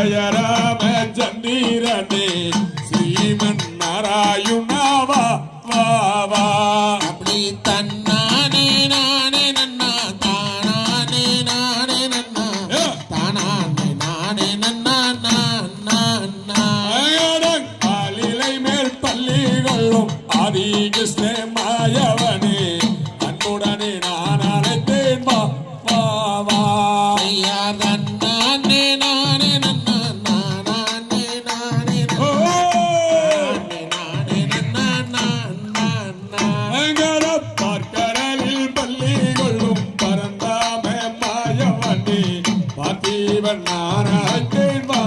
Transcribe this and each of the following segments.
ஜய ராம சந்திரனே ஸ்ரீமன் நாராயணாவா வா வா அப்படி தன்னானே நானே நன்னா தானானே நானே நன்னா தானானே நானே நன்னா காலிலை மேல் பள்ளி கொள்ளும் ஆதி கிருஷ்ண மாயவனே அன்புடனே நான் அழைத்தேன் வா வா வா ஐயா தன்னானே நானே நன்னா தானானே நானே பார்க்கடலில் பள்ளி கொள்ளும் பரந்தாம மாயவனே பார்த்தீவன் நான் அழைத்தேன் வா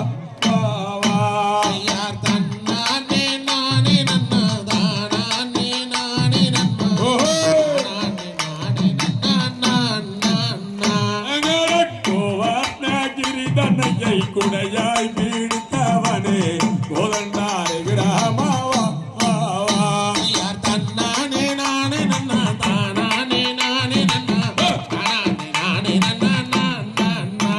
வா வா ஐயா தன்னானே நானே நன்னா தானானே நானே நன்னா கோவர்ணகிரிதனையை குடையாய் பீடித்தவனே கோதண்டாரை விராமாவா வா வா யார் தன்னானே நானே நன்னா தானானே நானே நன்னா தானானே நானே நன்னா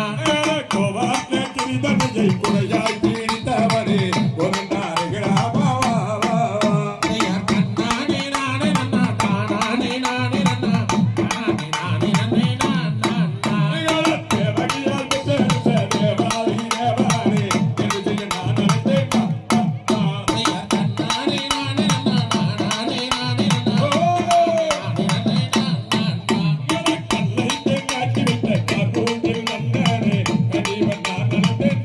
கோவர்ணகிரிதனையை குடையாய் பீடித்தவனே கோதண்டாரை விராமாவா வா வா யார் தன்னானே நானே நன்னா தானானே நானே நன்னா தானானே நானே நன்னா தேவகியால் தேவாதி தேவானே என்று செய்ய நான் அழைத்தேன் யார் தன்னானே நானே நன்னா தானானே நானே நன்னா கல்லை காட்டி விட்ட காப்பூங்கில் வந்தானே கடிவன் நான் அழைத்தேன்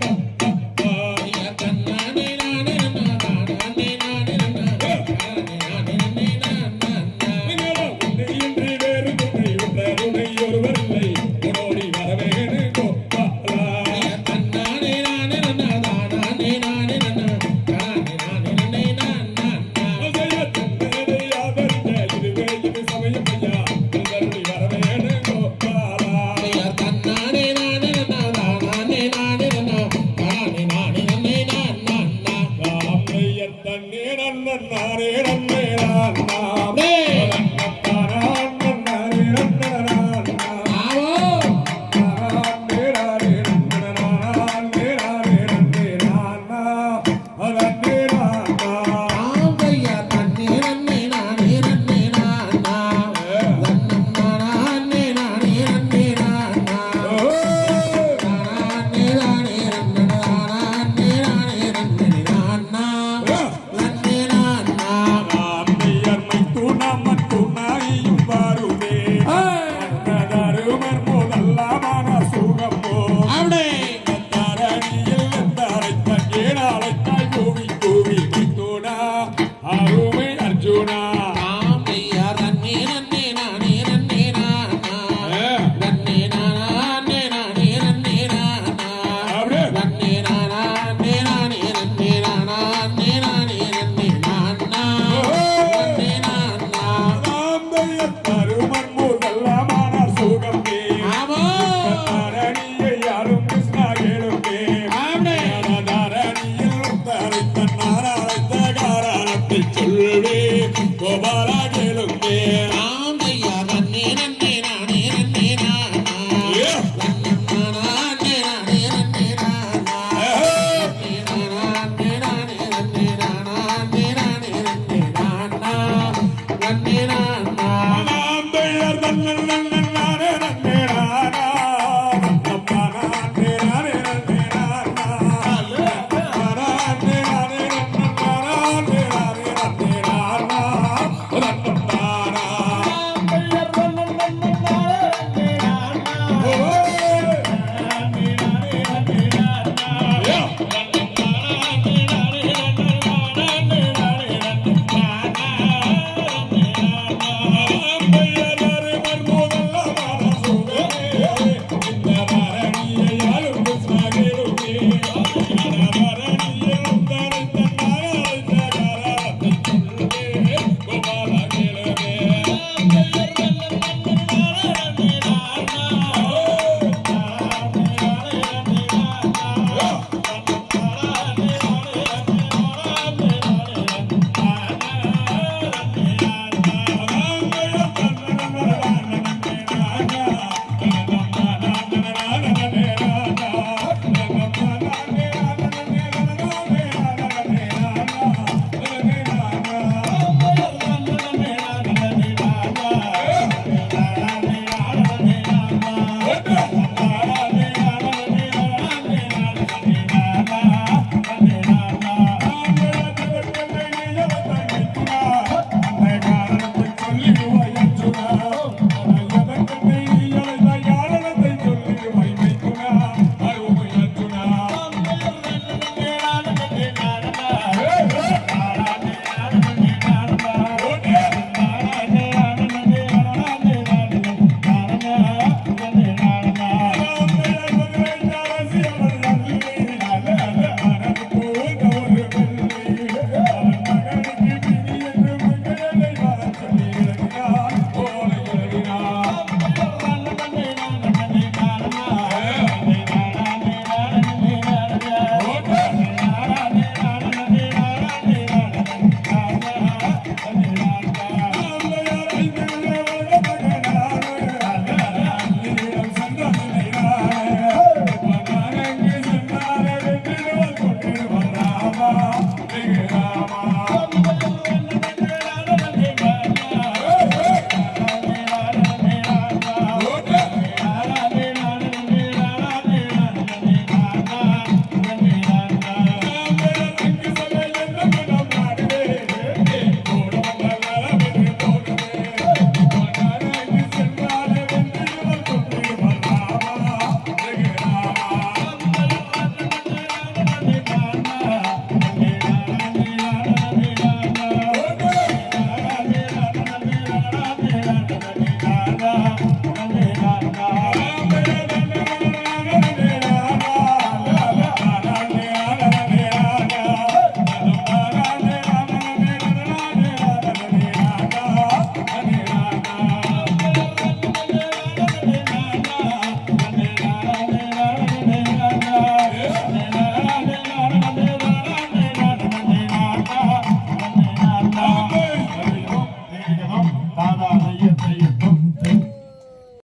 யார் தன்னானே நானே நன்னா தானானே நானே நன்னா தானானே நன்னா உன்னையின்றி வேறு துணை உன்னை ஒருவரில்லை உன்னோடி வரவேணு கோபாலா தன்னானே நானே நன்னா தானானே நானே நன்னா தானானே நானே நன்னா யார் தன்னானே நானே நன்னா தானானே நானே நன்னா தானானே நானே நன்னா ஆம்பையா தன்னே நன்னே நானே நன்னே நானா வண்ணம் நானே நானே நன்னே நானா தானே நானே நன்னே நானே நானே நன்னே நானா நன்னே நானா அப்படியே அர்ஜுனா ஆம்பையா தன்னே நன்னே நானே நன்னே நானா நன்னே நானே நானே நன்னே நானா நன்னே நானே நானே நன்னே நானா நன்னே நானே நன்னே நானா நன்னே நானா தருமன் முதல்லாமான சுகமே ஆமா தரணியை யாரும் கிருஷ்ணா கேளுமே அப்படியே தரணியில் தரைத்த நாராயத்த காரணத்தை சொல்வே கோபாலா கேளுமே ஆம்பையா தன்னே நன்னே நானே நன்னே நானா வண்ணம் நானே நானே நன்னே நானா நன்னே நானே நன்னே நானா நன்னே நானே நன்னே நானா நன்னே நானா ஆடி